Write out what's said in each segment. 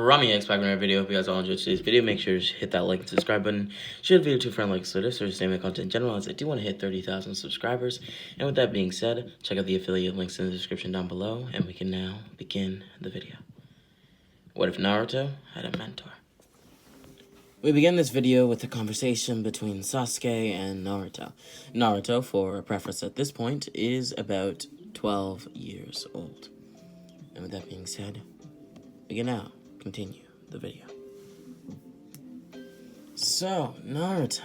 Rummy X back in our video. If you guys all enjoyed today's video, make sure to hit that like and subscribe button. Share the video to a friend like this or just same content in general, as I do want to hit 30,000 subscribers. And with that being said, check out the affiliate links in the description down below, and we can now begin the video. What if Naruto had a mentor? We begin this video with a conversation between Sasuke and Naruto. Naruto, for a preface at this point, is about 12 years old. And with that being said, we can now continue the video. So, Naruto,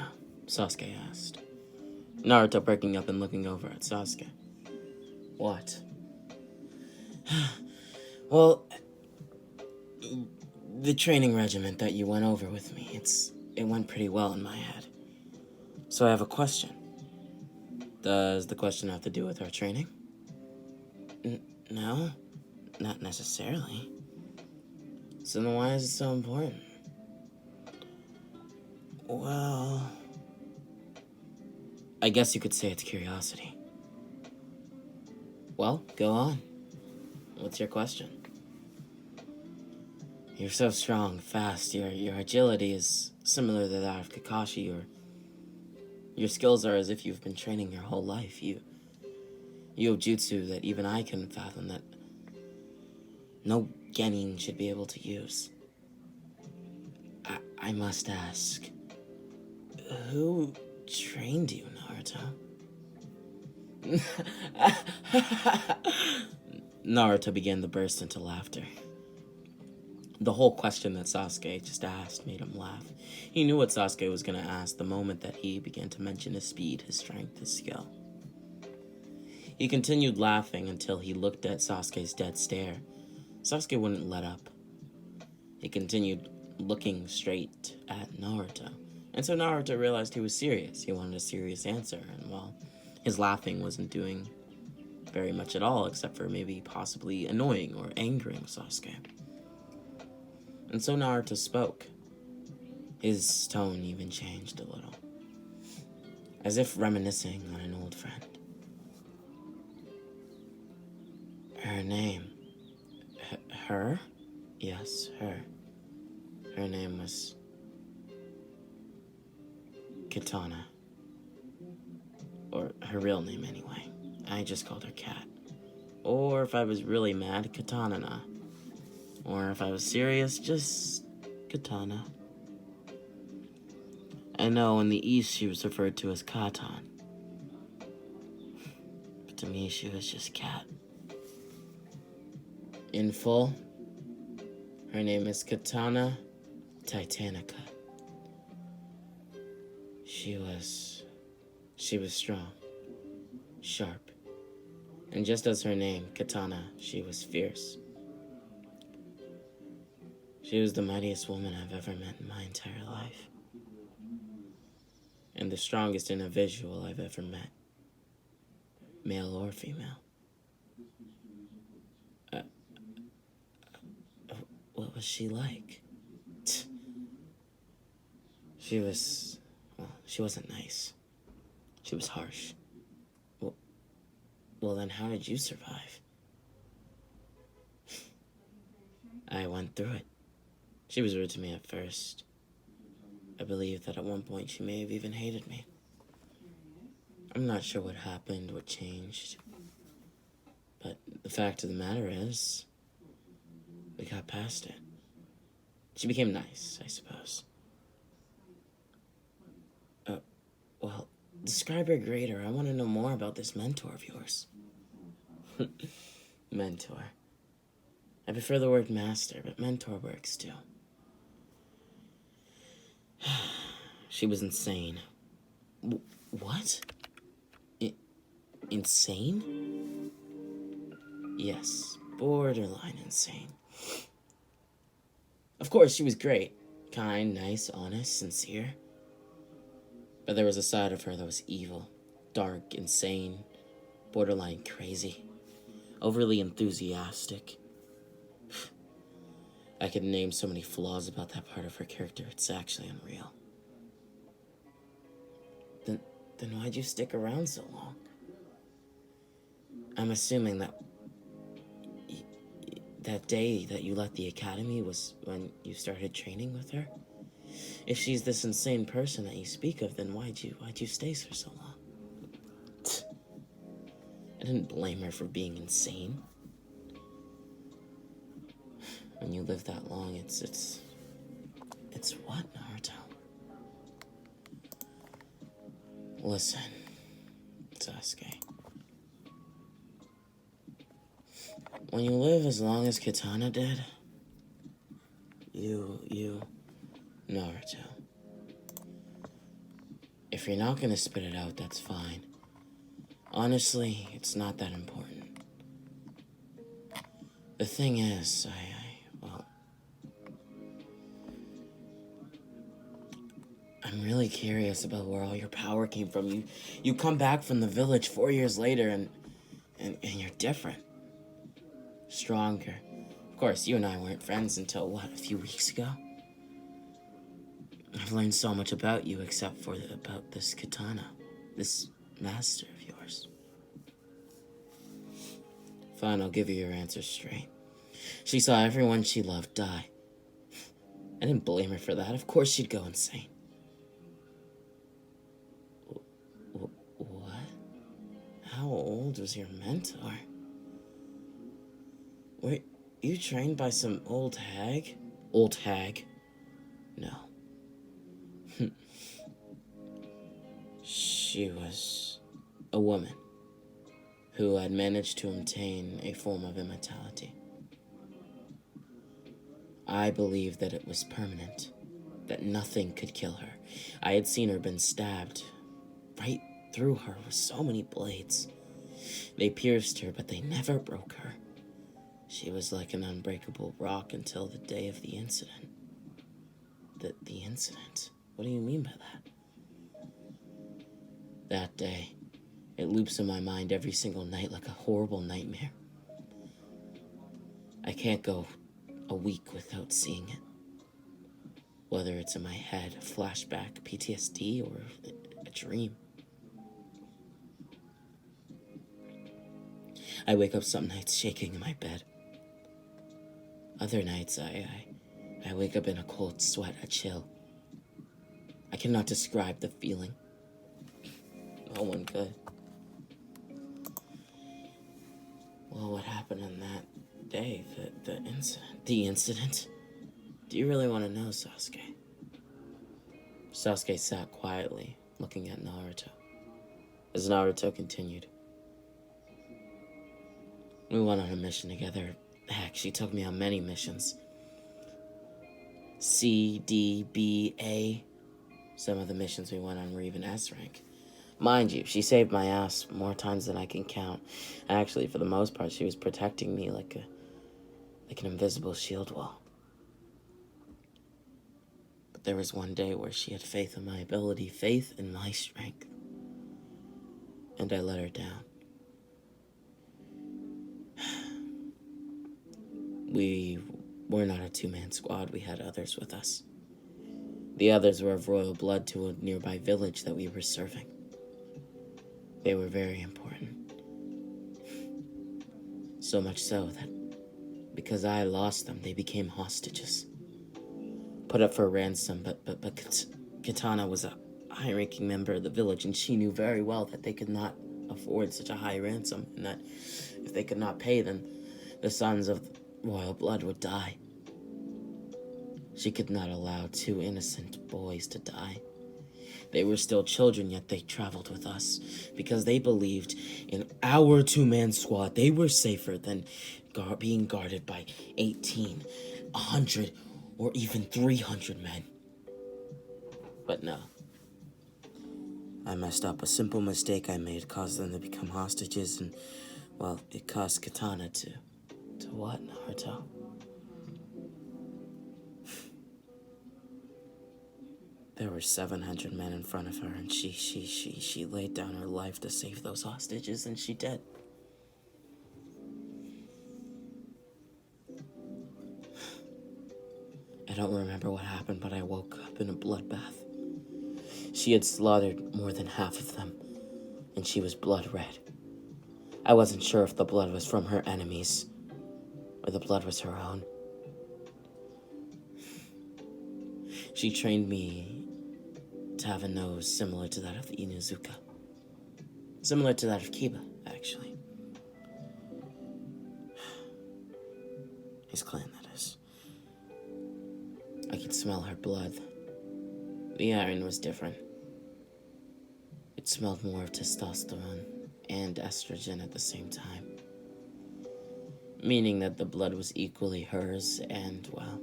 Sasuke asked. Naruto breaking up and looking over at Sasuke. What? Well, the training regimen that you went over with me, it went pretty well in my head. So I have a question. Does the question have to do with our training? No, not necessarily. So then why is it so important? Well, I guess you could say it's curiosity. Well, go on. What's your question? You're so strong, fast, your agility is similar to that of Kakashi, your skills are as if you've been training your whole life. You have jutsu that even I couldn't fathom, that no genin should be able to use. I must ask, who trained you, Naruto? Naruto began to burst into laughter. The whole question that Sasuke just asked made him laugh. He knew what Sasuke was going to ask the moment that he began to mention his speed, his strength, his skill. He continued laughing until he looked at Sasuke's dead stare. Sasuke wouldn't let up. He continued looking straight at Naruto. And so Naruto realized he was serious. He wanted a serious answer. And while his laughing wasn't doing very much at all, except for maybe possibly annoying or angering Sasuke. And so Naruto spoke. His tone even changed a little, as if reminiscing on an old friend. Her name. Her? Yes, her. Her name was Katana. Or her real name, anyway. I just called her Kat. Or if I was really mad, Katana. Or if I was serious, just Katana. I know in the East she was referred to as Katan. But to me, she was just Kat. In full, her name is Katana Titanica. She was strong, sharp, and just as her name, Katana, she was fierce. She was the mightiest woman I've ever met in my entire life. And the strongest individual I've ever met. Male or female. What was she like? She wasn't nice. She was harsh. Well, then how did you survive? I went through it. She was rude to me at first. I believe that at one point she may have even hated me. I'm not sure what happened, what changed. But the fact of the matter is, we got past it. She became nice, I suppose. Well, describe her greater. I want to know more about this mentor of yours. Mentor. I prefer the word master, but mentor works too. She was insane. What? Insane? Yes, borderline insane. Of course, she was great. Kind, nice, honest, sincere. But there was a side of her that was evil, dark, insane, borderline crazy, overly enthusiastic. I could name so many flaws about that part of her character, it's actually unreal. Then why'd you stick around so long? I'm assuming that that day that you left the academy was when you started training with her? If she's this insane person that you speak of, then why'd you stay for so long? I didn't blame her for being insane. When you live that long, it's what, Naruto? Listen, Sasuke. When you live as long as Katana did, you, Naruto. If you're not gonna spit it out, that's fine. Honestly, it's not that important. The thing is, I'm really curious about where all your power came from. You come back from the village 4 years later and you're different. Stronger. Of course, you and I weren't friends until, a few weeks ago? I've learned so much about you except for about this katana. This master of yours. Fine, I'll give you your answer straight. She saw everyone she loved die. I didn't blame her for that. Of course she'd go insane. What? How old was your mentor? Were you trained by some old hag? Old hag? No. She was a woman who had managed to obtain a form of immortality. I believed that it was permanent, that nothing could kill her. I had seen her been stabbed right through her with so many blades. They pierced her, but they never broke her. She was like an unbreakable rock until the day of the incident. The incident? What do you mean by that? That day, it loops in my mind every single night like a horrible nightmare. I can't go a week without seeing it. Whether it's in my head, a flashback, PTSD, or a dream. I wake up some nights shaking in my bed. Other nights, I wake up in a cold sweat, a chill. I cannot describe the feeling. No one could. Well, what happened on that day, the incident? The incident? Do you really want to know, Sasuke? Sasuke sat quietly, looking at Naruto. As Naruto continued. We went on a mission together. Heck, she took me on many missions. C, D, B, A. Some of the missions we went on were even S rank. Mind you, she saved my ass more times than I can count. Actually, for the most part, she was protecting me like an invisible shield wall. But there was one day where she had faith in my ability, faith in my strength. And I let her down. We were not a two-man squad, we had others with us. The others were of royal blood to a nearby village that we were serving. They were very important. So much so that because I lost them, they became hostages. Put up for ransom, but Katana was a high-ranking member of the village, and she knew very well that they could not afford such a high ransom, and that if they could not pay, then the sons of royal blood would die. She could not allow two innocent boys to die. They were still children, yet they traveled with us because they believed in our two-man squad. They were safer than being guarded by 18, 100, or even 300 men. But no. I messed up. A simple mistake I made caused them to become hostages, and, well, it caused Katana to what, Naruto? There were 700 men in front of her, and she laid down her life to save those hostages, and she did. I don't remember what happened, but I woke up in a bloodbath. She had slaughtered more than half of them, and she was blood red. I wasn't sure if the blood was from her enemies, or the blood was her own. She trained me to have a nose similar to that of the Inuzuka. Similar to that of Kiba, actually. His clan, that is. I could smell her blood. The iron was different. It smelled more of testosterone and estrogen at the same time. Meaning that the blood was equally hers and, well,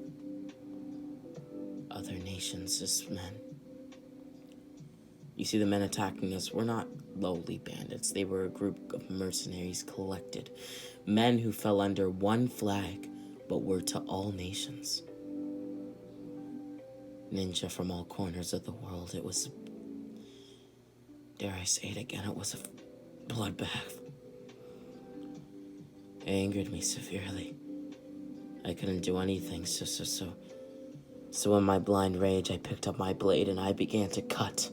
other nations' men. You see, the men attacking us were not lowly bandits. They were a group of mercenaries collected. Men who fell under one flag, but were to all nations. Ninja from all corners of the world. It was, dare I say it again, it was a bloodbath. It angered me severely. I couldn't do anything, so in my blind rage, I picked up my blade and I began to cut.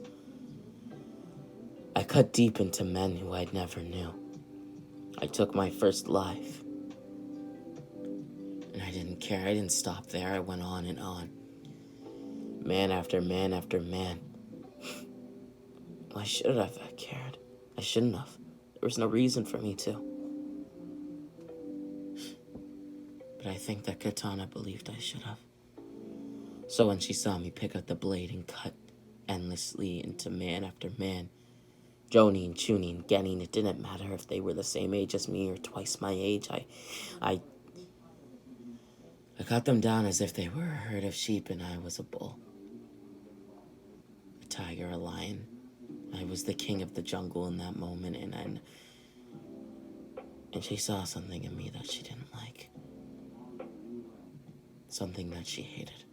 I cut deep into men who I'd never knew. I took my first life. And I didn't care. I didn't stop there. I went on and on. Man after man after man. Why should I have cared? I shouldn't have. There was no reason for me to. But I think that Katana believed I should have. So when she saw me pick up the blade and cut endlessly into man after man, Jonin, Chunin, Genin, it didn't matter if they were the same age as me or twice my age. I cut them down as if they were a herd of sheep and I was a bull. A tiger, a lion. I was the king of the jungle in that moment, and she saw something in me that she didn't like. Something that she hated.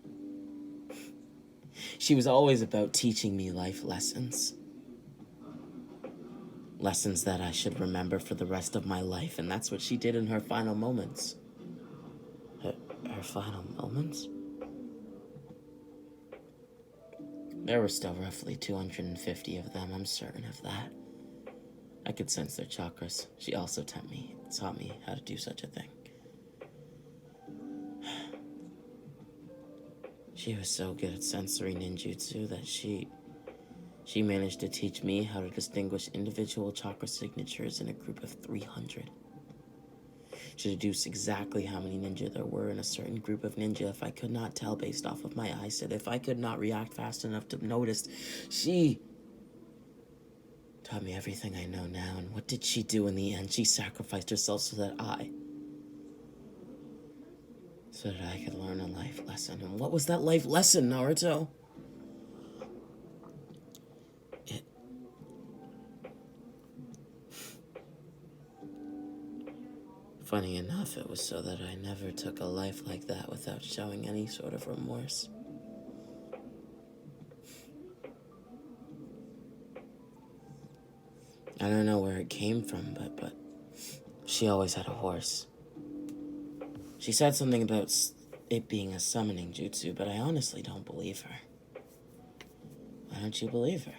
She was always about teaching me life lessons. Lessons that I should remember for the rest of my life, and that's what she did in her final moments. Her final moments? There were still roughly 250 of them, I'm certain of that. I could sense their chakras. She also taught me how to do such a thing. She was so good at sensory ninjutsu that she managed to teach me how to distinguish individual chakra signatures in a group of 300. She deduced exactly how many ninja there were in a certain group of ninja if I could not tell based off of my eyesight, if I could not react fast enough to notice. She taught me everything I know now, and what did she do in the end? She sacrificed herself so that I could learn a life lesson. And what was that life lesson, Naruto? Funny enough, it was so that I never took a life like that without showing any sort of remorse. I don't know where it came from, but she always had a horse. She said something about it being a summoning jutsu, but I honestly don't believe her. Why don't you believe her?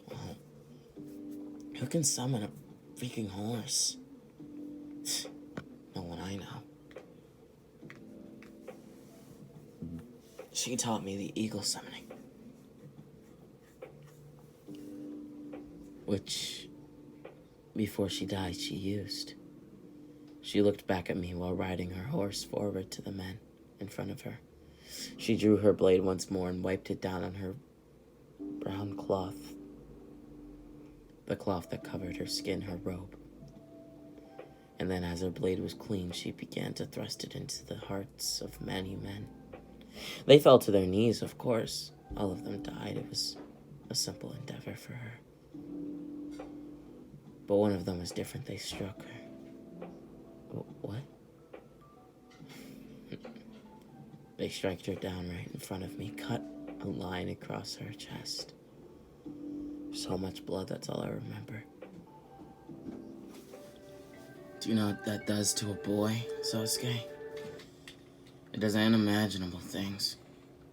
Well, who can summon a freaking horse? No one I know. She taught me the eagle summoning, which, before she died, she used. She looked back at me while riding her horse forward to the men in front of her. She drew her blade once more and wiped it down on her brown cloth, the cloth that covered her skin, her robe. And then as her blade was clean, she began to thrust it into the hearts of many men. They fell to their knees, of course. All of them died. It was a simple endeavor for her. But one of them was different. They struck her. What? They struck her down right in front of me, cut a line across her chest. So much blood, that's all I remember. Do you know what that does to a boy, Sasuke? It does unimaginable things.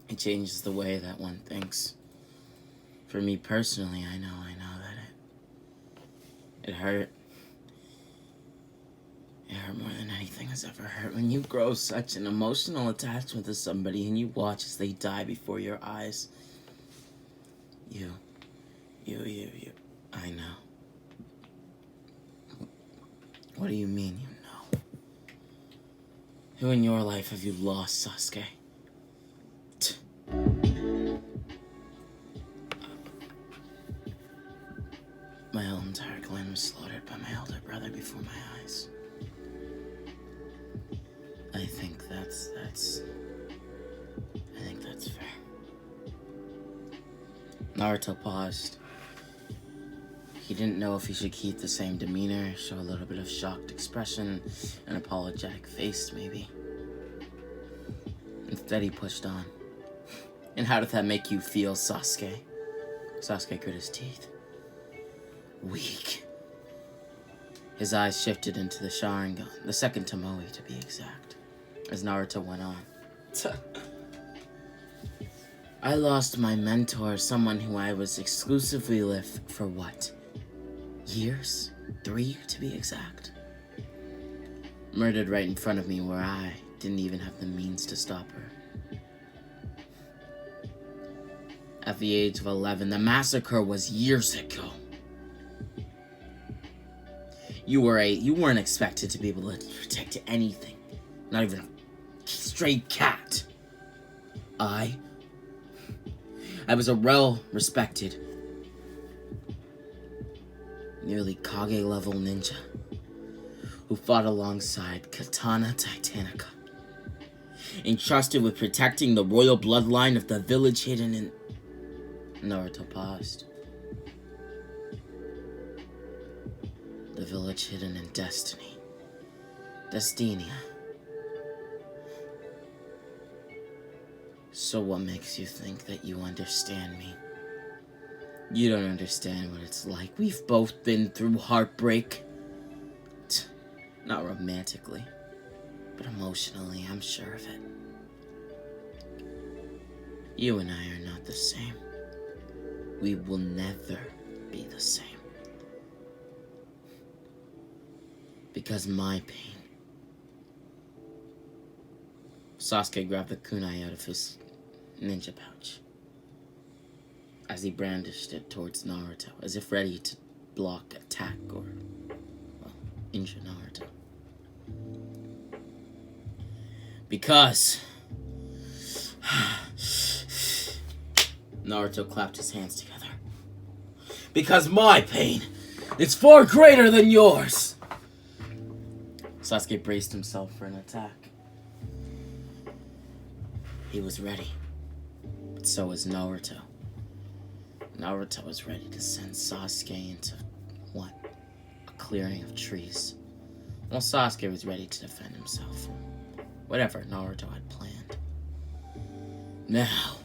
It changes the way that one thinks. For me personally, I know that it hurt. It hurt more than anything has ever hurt. When you grow such an emotional attachment to somebody and you watch as they die before your eyes. You. I know. What do you mean you know? Who in your life have you lost, Sasuke? My whole entire clan was slaughtered by my elder brother before my eyes. I think that's fair. Naruto paused. He didn't know if he should keep the same demeanor, show a little bit of shocked expression, an apologetic face, maybe. Instead, he pushed on. And how did that make you feel, Sasuke? Sasuke grit his teeth. Weak. His eyes shifted into the Sharingan, the second Tomoe to be exact, as Naruto went on. I lost my mentor, someone who I was exclusively with for what? Years? 3 to be exact. Murdered right in front of me where I didn't even have the means to stop her. At the age of 11, the massacre was years ago. You weren't expected to be able to protect anything. Not even a stray cat. I was a well-respected, nearly Kage-level ninja who fought alongside Katana Titanica, entrusted with protecting the royal bloodline of the village hidden in... Naruto paused. The village hidden in destiny. Destinia. So what makes you think that you understand me? You don't understand what it's like. We've both been through heartbreak. Not romantically, but emotionally, I'm sure of it. You and I are not the same. We will never be the same. Because my pain. Sasuke grabbed the kunai out of his ninja pouch as he brandished it towards Naruto, as if ready to block, attack, or, well, injure Naruto. Because... Naruto clapped his hands together. Because my pain is far greater than yours! Sasuke braced himself for an attack. He was ready. But so was Naruto. Naruto was ready to send Sasuke into, what? A clearing of trees. While Sasuke was ready to defend himself from whatever Naruto had planned. Now.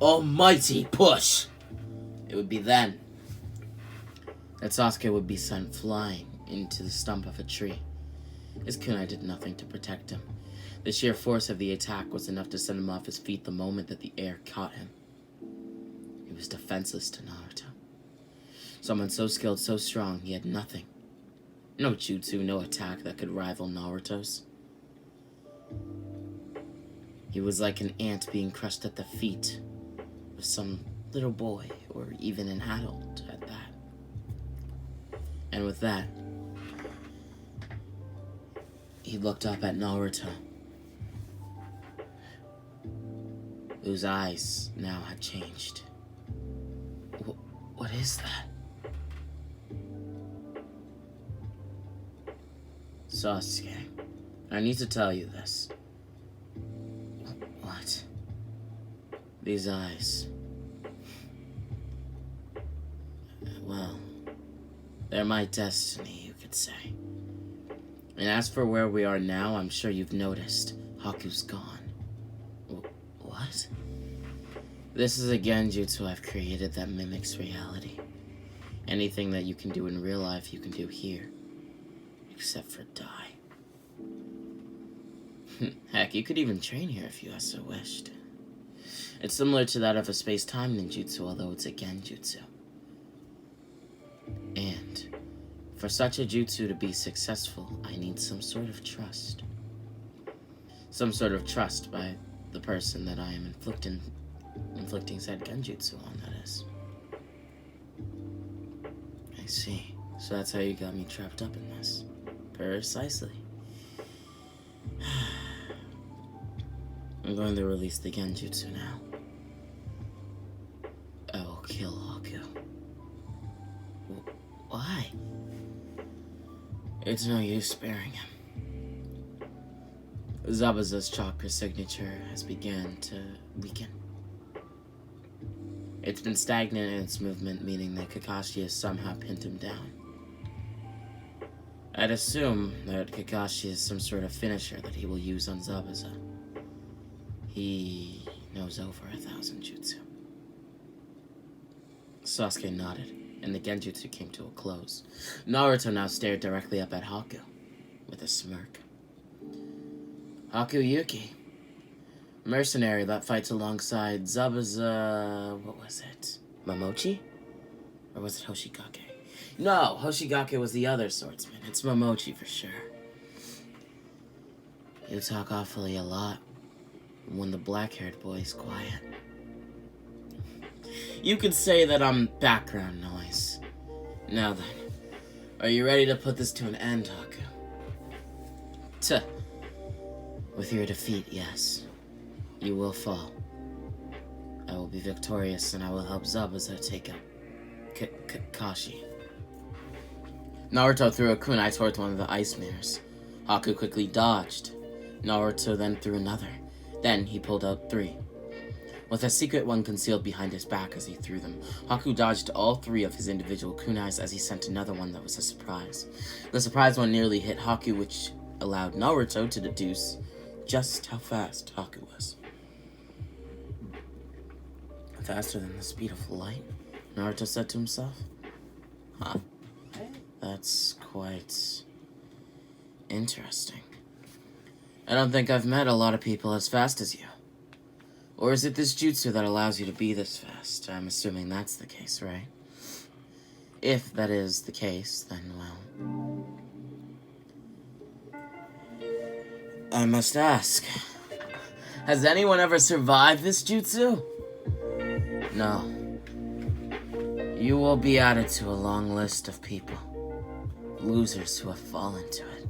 Almighty push! It would be then that Sasuke would be sent flying into the stump of a tree. His kunai did nothing to protect him. The sheer force of the attack was enough to send him off his feet the moment that the air caught him. He was defenseless to Naruto. Someone so skilled, so strong, he had nothing. No jutsu, no attack that could rival Naruto's. He was like an ant being crushed at the feet of some little boy, or even an adult at that. And with that, he looked up at Naruto, whose eyes now had changed. What is that? Sasuke, I need to tell you this. What? These eyes. Well, they're my destiny, you could say. And as for where we are now, I'm sure you've noticed. Haku's gone. What? This is a genjutsu I've created that mimics reality. Anything that you can do in real life, you can do here. Except for die. Heck, you could even train here if you so wished. It's similar to that of a space-time ninjutsu, although it's a genjutsu. And For such a jutsu to be successful, I need some sort of trust. Some sort of trust by the person that I am inflicting said genjutsu on, that is. I see. So that's how you got me trapped up in this. Precisely. I'm going to release the genjutsu now. I will kill Haku. Why? It's no use sparing him. Zabuza's chakra signature has begun to weaken. It's been stagnant in its movement, meaning that Kakashi has somehow pinned him down. I'd assume that Kakashi is some sort of finisher that he will use on Zabuza. He knows over 1,000 jutsu. Sasuke nodded, and the genjutsu came to a close. Naruto now stared directly up at Haku, with a smirk. Haku Yuki, mercenary that fights alongside Zabuza... what was it? Momochi? Or was it Hoshigake? No, Hoshigake was the other swordsman. It's Momochi for sure. You talk awfully a lot when the black-haired boy's quiet. You could say that I'm background noise. Now then, are you ready to put this to an end, Haku? Tuh. With your defeat, yes. You will fall. I will be victorious, and I will help Zabuza take out Kakashi. Naruto threw a kunai towards one of the ice mirrors. Haku quickly dodged. Naruto then threw another. Then he pulled out 3. With a secret one concealed behind his back as he threw them, Haku dodged all 3 of his individual kunais as he sent another one that was a surprise. The surprise one nearly hit Haku, which allowed Naruto to deduce just how fast Haku was. Faster than the speed of light, Naruto said to himself. Huh. That's quite interesting. I don't think I've met a lot of people as fast as you. Or is it this jutsu that allows you to be this fast? I'm assuming that's the case, right? If that is the case, then, well... I must ask. Has anyone ever survived this jutsu? No. You will be added to a long list of people. Losers who have fallen to it.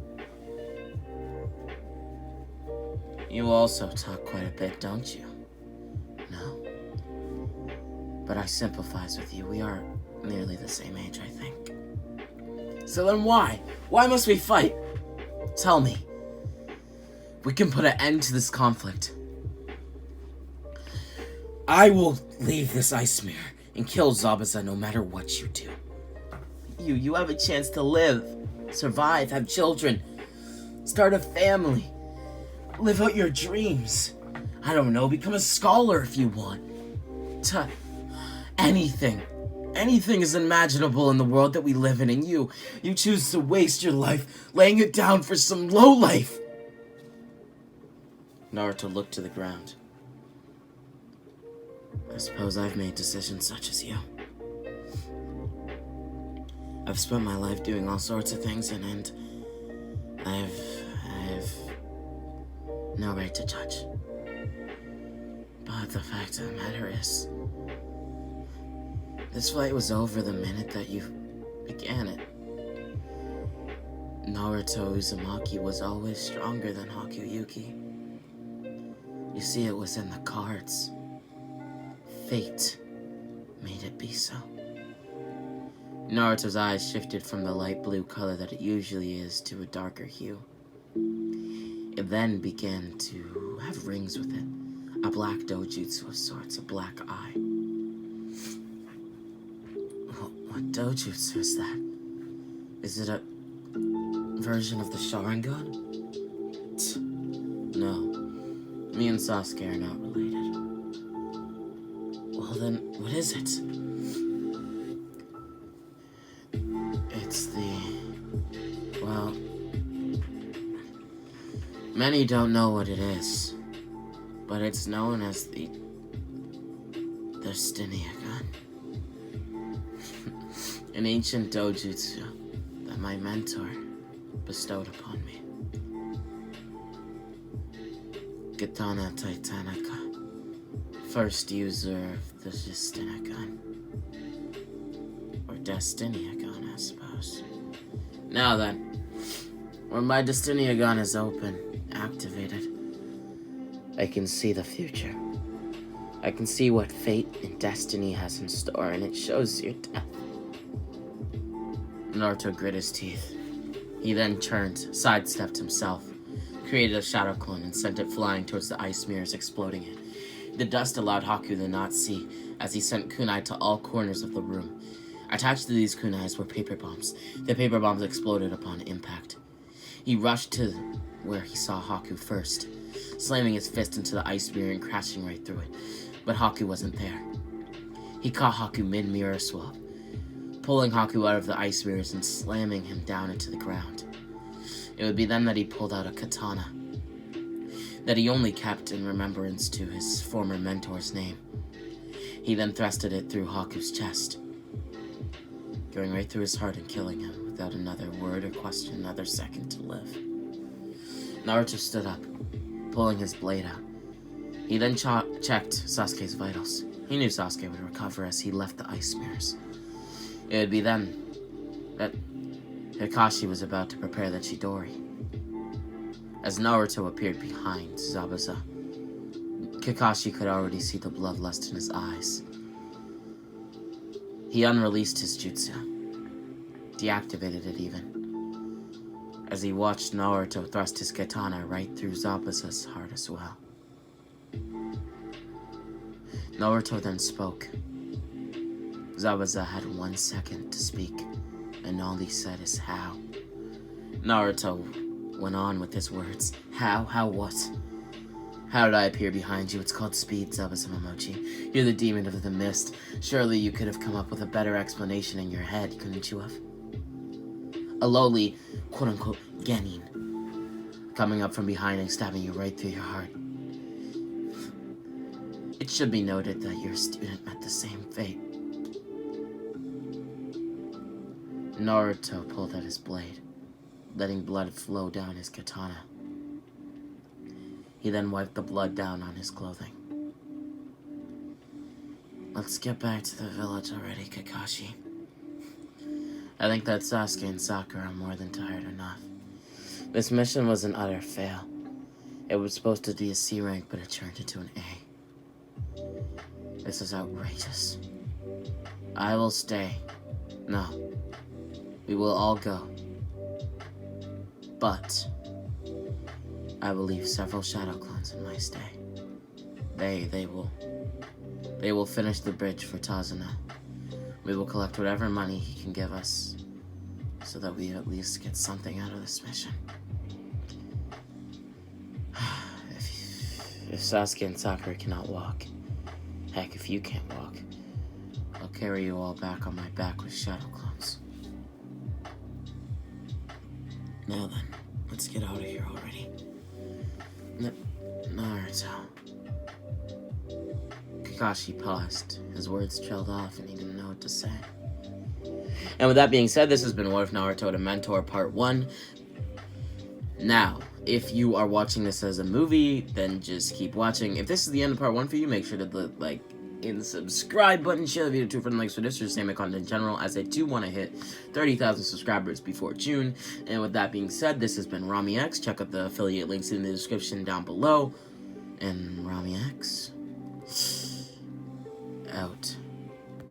You also talk quite a bit, don't you? No. But I sympathize with you. We are nearly the same age, I think. So then why? Why must we fight? Tell me. We can put an end to this conflict. I will leave this ice mirror and kill Zabuza no matter what you do. You have a chance to live, survive, have children, start a family, live out your dreams. I don't know, become a scholar if you want. Anything. Anything is imaginable in the world that we live in, and you choose to waste your life laying it down for some lowlife. Naruto looked to the ground. I suppose I've made decisions such as you. I've spent my life doing all sorts of things, and I've no right to judge. But the fact of the matter is, this fight was over the minute that you began it. Naruto Uzumaki was always stronger than Hakuyuki. You see, it was in the cards. Fate made it be so. Naruto's eyes shifted from the light blue color that it usually is to a darker hue. It then began to have rings with it. A black dojutsu of sorts, a black eye. What dojutsu is that? Is it a version of the Sharingan? No. Me and Sasuke are not related. Well then, what is it? It's the... well... many don't know what it is, but it's known as the Stenyagun. An ancient dojutsu that my mentor bestowed upon me. Katana Titanica, first user of the Destinagon. Or Destinagon, I suppose. Now then, when my Destinagon is open, activated, I can see the future. I can see what fate and destiny has in store, and it shows your death. Naruto grit his teeth. He then turned, sidestepped himself, created a shadow clone, and sent it flying towards the ice mirrors, exploding it. The dust allowed Haku to not see, as he sent kunai to all corners of the room. Attached to these kunais were paper bombs. The paper bombs exploded upon impact. He rushed to where he saw Haku first, slamming his fist into the ice mirror and crashing right through it. But Haku wasn't there. He caught Haku mid-mirror swap, pulling Haku out of the ice mirrors and slamming him down into the ground. It would be then that he pulled out a katana that he only kept in remembrance to his former mentor's name. He then thrusted it through Haku's chest, going right through his heart and killing him without another word or question, another second to live. Naruto stood up, pulling his blade out. He then checked Sasuke's vitals. He knew Sasuke would recover as he left the ice mirrors. It would be then that Kakashi was about to prepare the Chidori. As Naruto appeared behind Zabuza, Kakashi could already see the bloodlust in his eyes. He unreleased his jutsu, deactivated it even, as he watched Naruto thrust his katana right through Zabuza's heart as well. Naruto then spoke. Zabuza had 1 second to speak, and all he said is how. Naruto went on with his words. How? How what? How did I appear behind you? It's called speed, Zabuza Momochi. You're the demon of the mist. Surely you could have come up with a better explanation in your head, couldn't you have? A lowly, quote-unquote, genin, coming up from behind and stabbing you right through your heart. It should be noted that your student met the same fate. Naruto pulled out his blade, letting blood flow down his katana. He then wiped the blood down on his clothing. Let's get back to the village already, Kakashi. I think that Sasuke and Sakura are more than tired enough. This mission was an utter fail. It was supposed to be a C rank, but it turned into an A. This is outrageous. I will stay. No. We will all go. But I will leave several shadow clones in my stay. They will finish the bridge for Tazuna. We will collect whatever money he can give us, so that we at least get something out of this mission. If Sasuke and Sakura cannot walk, heck, if you can't walk, I'll carry you all back on my back with shadow clones. Now then, let's get out of here already. Naruto. Kakashi paused. His words trailed off and he didn't know what to say. And with that being said, this has been What If Naruto to Mentor Part 1. Now, if you are watching this as a movie, then just keep watching. If this is the end of Part 1 for you, make sure to like and subscribe button, share the video to friends, likes for this or same content in general, as I do want to hit 30,000 subscribers before June. And with that being said, this has been Rami X. Check out the affiliate links in the description down below. And Rami X out.